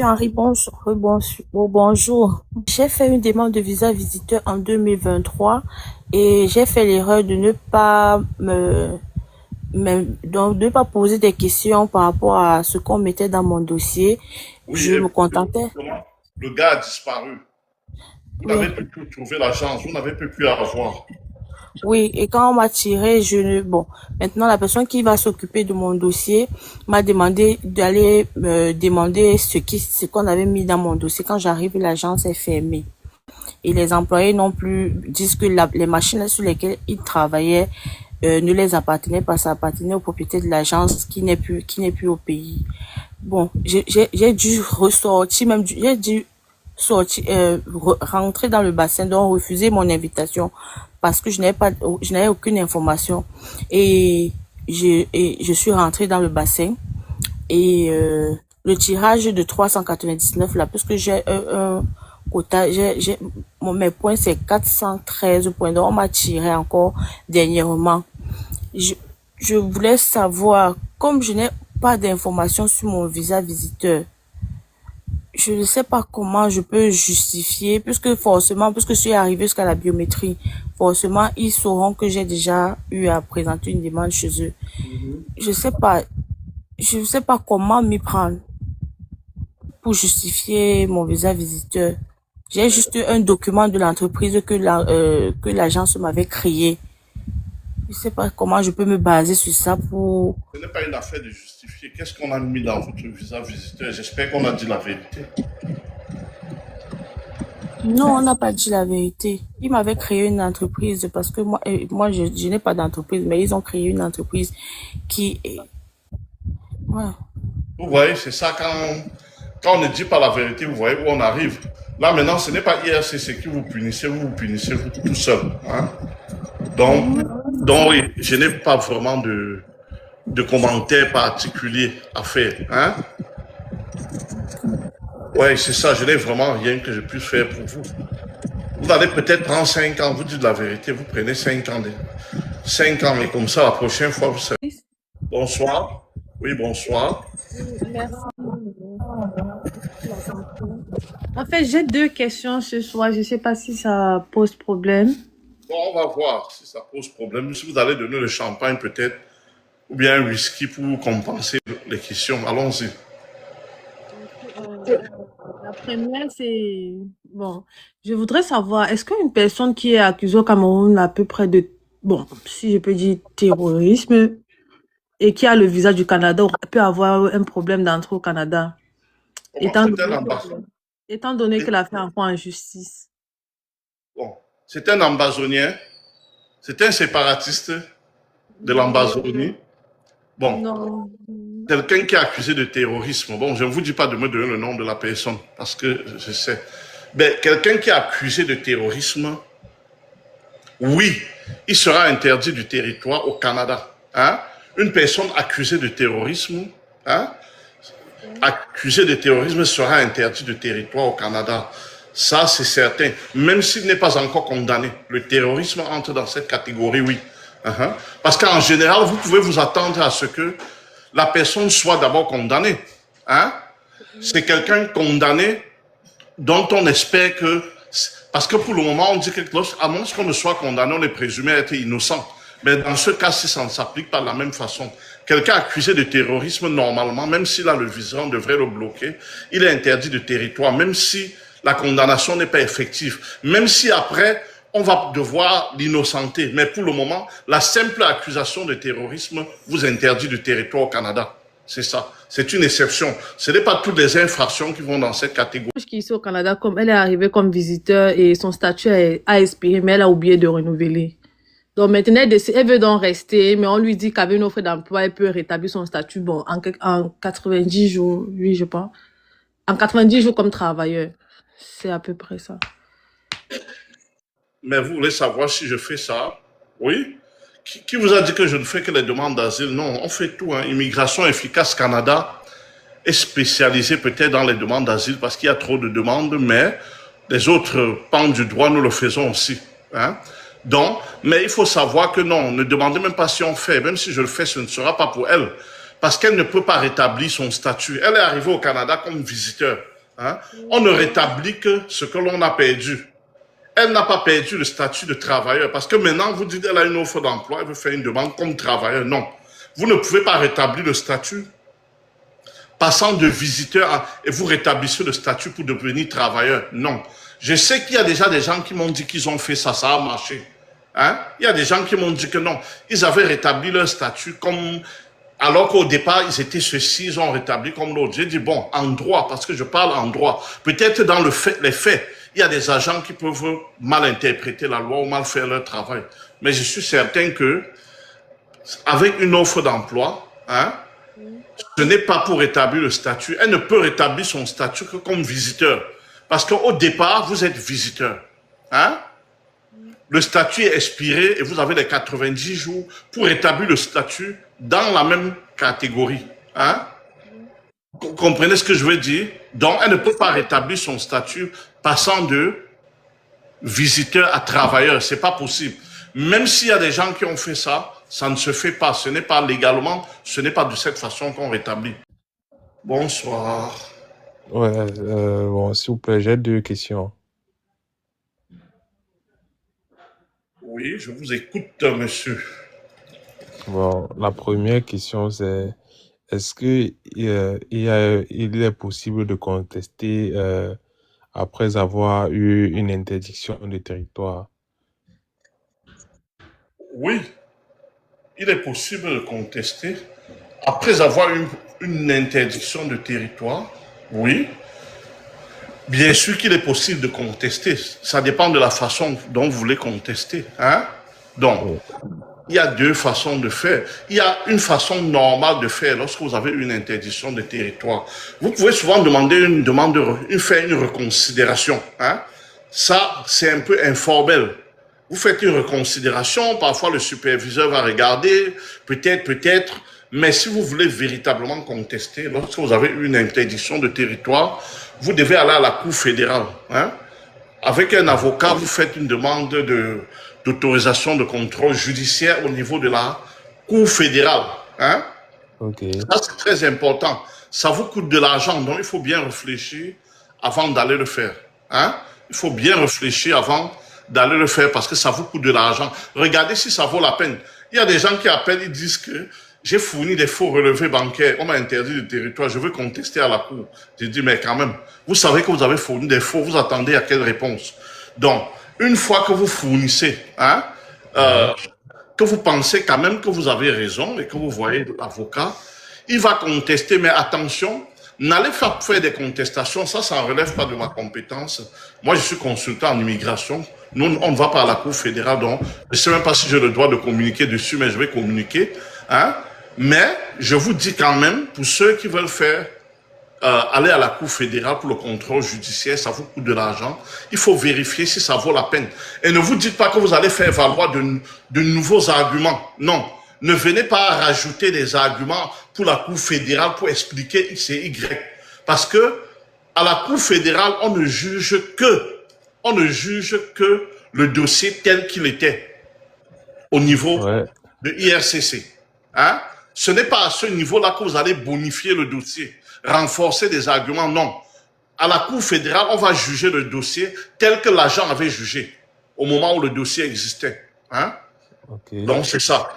Henri, bonjour. Bonjour. J'ai fait une demande de visa visiteur en 2023 et j'ai fait l'erreur de ne pas donc de ne pas poser des questions par rapport à ce qu'on mettait dans mon dossier. Oui, Je et me contentais. comment le gars a disparu. Vous Oui, n'avez plus pu trouver l'agence, vous n'avez plus pu la voir. oui. Et quand on m'a tiré, bon, maintenant la personne qui va s'occuper de mon dossier m'a demandé d'aller me demander ce qu'on avait mis dans mon dossier. Quand j'arrive, l'agence est fermée. Et les employés non plus disent que les machines sur lesquelles ils travaillaient ne les appartenaient pas, ça appartenait au propriétaire de l'agence qui n'est plus au pays. Bon, j'ai dû ressortir, j'ai dû sortir, rentrer dans le bassin, donc refuser mon invitation parce que je n'avais aucune information et je suis rentrée dans le bassin et le tirage de 399 là, puisque j'ai un quota, mes points c'est 413 points, donc on m'a tiré encore dernièrement. Je, je voulais savoir, comme je n'ai pas d'informations sur mon visa visiteur, je ne sais pas comment je peux justifier, puisque je suis arrivée jusqu'à la biométrie, forcément, ils sauront que j'ai déjà eu à présenter une demande chez eux. Mhm. Je sais pas, je ne sais pas comment m'y prendre pour justifier mon visa visiteur. J'ai juste un document de l'entreprise que l'agence m'avait créé. Je ne sais pas comment je peux me baser sur ça pour... Ce n'est pas une affaire de justifier. Qu'est-ce qu'on a mis dans votre visa visiteur? J'espère qu'on a dit la vérité. Non, on n'a pas dit la vérité. Ils m'avaient créé une entreprise parce que moi je n'ai pas d'entreprise, mais ils ont créé une entreprise qui est... Ouais. Vous voyez, c'est ça quand on ne dit pas la vérité, vous voyez où on arrive. Là maintenant, ce n'est pas IRCC qui vous vous punissez vous tout seul. Hein? Donc, Mhm. donc oui, je n'ai pas vraiment de commentaires particuliers à faire. Hein? Ouais, c'est ça, je n'ai vraiment rien que je puisse faire pour vous. Vous allez peut-être prendre 5 ans, vous dites la vérité, vous prenez 5 ans, 5 ans, mais comme ça, la prochaine fois, vous savez. Bonsoir. Oui, bonsoir. Oui, merci pour l'attention. En fait, j'ai deux questions ce soir. Je ne sais pas si ça pose problème. Bon, on va voir si ça pose problème. Si vous allez donner le champagne peut-être, ou bien un whisky pour compenser les questions, allons-y. Euh, la première, c'est... Bon, je voudrais savoir, est-ce qu'une personne qui est accusée au Cameroun à peu près de... Bon, si je peux dire terrorisme, et qui a le visa du Canada, peut avoir un problème d'entrée au Canada, Bon, étant c'est un donné ambassadeur. étant donné que l'affaire est encore en justice? Bon, c'est un ambazonien, c'est un séparatiste de l'Ambazonie. Bon, Non. quelqu'un qui est accusé de terrorisme. Bon, je ne vous dis pas de me donner le nom de la personne parce que je sais. Mais quelqu'un qui est accusé de terrorisme, oui, il sera interdit du territoire au Canada. Hein? Une personne accusée de terrorisme, hein, accusée de terrorisme sera interdit du territoire au Canada. Ça, c'est certain. Même s'il n'est pas encore condamné. Le terrorisme entre dans cette catégorie, oui. Uh-huh. Parce qu'en général, vous pouvez vous attendre à ce que la personne soit d'abord condamnée. Hein? C'est quelqu'un condamné dont on espère que... Parce que pour le moment, on dit que à moins qu'on ne soit condamné, on est présumé être innocent. Mais dans ce cas-ci, ça ne s'applique pas de la même façon. Quelqu'un accusé de terrorisme, normalement, même s'il a le visa, on devrait le bloquer. Il est interdit de territoire, même si la condamnation n'est pas effective. Même si après, on va devoir l'innocenter. Mais pour le moment, la simple accusation de terrorisme vous interdit de territoire au Canada. C'est ça. C'est une exception. Ce n'est pas toutes les infractions qui vont dans cette catégorie. Qui est ici au Canada, comme elle est arrivée comme visiteur et son statut a expiré, mais elle a oublié de renouveler. Donc maintenant, elle veut donc rester, mais on lui dit qu'avec une offre d'emploi, elle peut rétablir son statut bon, en 90 jours, oui, je pense. En 90 jours comme travailleur. C'est à peu près ça. Mais vous voulez savoir si je fais ça? Oui? Qui vous a dit que je ne fais que les demandes d'asile? Non, on fait tout. Hein. Immigration efficace Canada est spécialisée peut-être dans les demandes d'asile parce qu'il y a trop de demandes, mais les autres pans du droit, nous le faisons aussi. Hein. Donc, mais il faut savoir que non, ne demandez même pas si on fait. Même si je le fais, ce ne sera pas pour elle. Parce qu'elle ne peut pas rétablir son statut. Elle est arrivée au Canada comme visiteur. hein, on ne rétablit que ce que l'on a perdu. Elle n'a pas perdu le statut de travailleur parce que maintenant, vous dites qu'elle a une offre d'emploi, elle veut faire une demande comme travailleur. Non, vous ne pouvez pas rétablir le statut passant de visiteur et vous rétablissez le statut pour devenir travailleur. Non. Je sais qu'il y a déjà des gens qui m'ont dit qu'ils ont fait ça, ça a marché. Hein? Il y a des gens qui m'ont dit que non, ils avaient rétabli leur statut comme... Alors qu'au départ, ils étaient ceux-ci, ils ont rétabli comme l'autre. J'ai dit, bon, en droit, parce que je parle en droit. Peut-être dans les faits, il y a des agents qui peuvent mal interpréter la loi ou mal faire leur travail. Mais je suis certain que, avec une offre d'emploi, hein, ce n'est pas pour rétablir le statut. Elle ne peut rétablir son statut que comme visiteur. Parce qu'au départ, vous êtes visiteur. Hein? Le statut est expiré et vous avez les 90 jours pour rétablir le statut dans la même catégorie. Hein? Vous comprenez ce que je veux dire? Donc, elle ne peut pas rétablir son statut passant de visiteur à travailleur. C'est pas possible. Même s'il y a des gens qui ont fait ça, ça ne se fait pas. Ce n'est pas légalement, ce n'est pas de cette façon qu'on rétablit. Bonsoir. Ouais, bon, s'il vous plaît, j'ai deux questions. Oui, je vous écoute, monsieur. Bon, la première question, c'est est-ce que il est possible de contester après avoir eu une interdiction de territoire? Oui, il est possible de contester après avoir une interdiction de territoire. Oui, bien sûr qu'il est possible de contester. Ça dépend de la façon dont vous voulez contester. Hein? Donc, il y a deux façons de faire. Il y a une façon normale de faire lorsque vous avez une interdiction de territoire. Vous pouvez souvent demander faire une reconsidération. Hein? Ça, c'est un peu informel. Vous faites une reconsidération, parfois le superviseur va regarder, peut-être, mais si vous voulez véritablement contester, lorsque vous avez une interdiction de territoire, vous devez aller à la Cour fédérale. Hein? Avec un avocat, vous faites une demande d'autorisation de contrôle judiciaire au niveau de la Cour fédérale. Hein? Okay. Ça, c'est très important. Ça vous coûte de l'argent, donc il faut bien réfléchir avant d'aller le faire. Hein? Il faut bien réfléchir avant d'aller le faire parce que ça vous coûte de l'argent. Regardez si ça vaut la peine. Il y a des gens qui appellent, ils disent que j'ai fourni des faux relevés bancaires, on m'a interdit le territoire, je veux contester à la cour. J'ai dit, mais quand même, vous savez que vous avez fourni des faux, vous attendez à quelle réponse? Donc, une fois que vous fournissez, hein, que vous pensez quand même que vous avez raison et que vous voyez l'avocat, il va contester, mais attention, n'allez pas faire des contestations, ça ne relève pas de ma compétence. Moi, je suis consultant en immigration. Nous, on ne va pas à la Cour fédérale, donc je ne sais même pas si j'ai le droit de communiquer dessus, mais je vais communiquer. Hein? Mais je vous dis quand même, pour ceux qui veulent faire aller à la Cour fédérale pour le contrôle judiciaire, ça vous coûte de l'argent. Il faut vérifier si ça vaut la peine. Et ne vous dites pas que vous allez faire valoir de nouveaux arguments. Non, ne venez pas rajouter des arguments pour la Cour fédérale pour expliquer X et Y. Parce que à la Cour fédérale, on ne juge que le dossier tel qu'il était au niveau de IRCC. Hein? Ce n'est pas à ce niveau-là que vous allez bonifier le dossier, renforcer des arguments, non. À la Cour fédérale, on va juger le dossier tel que l'agent avait jugé au moment où le dossier existait. Hein? Okay. Donc, c'est ça.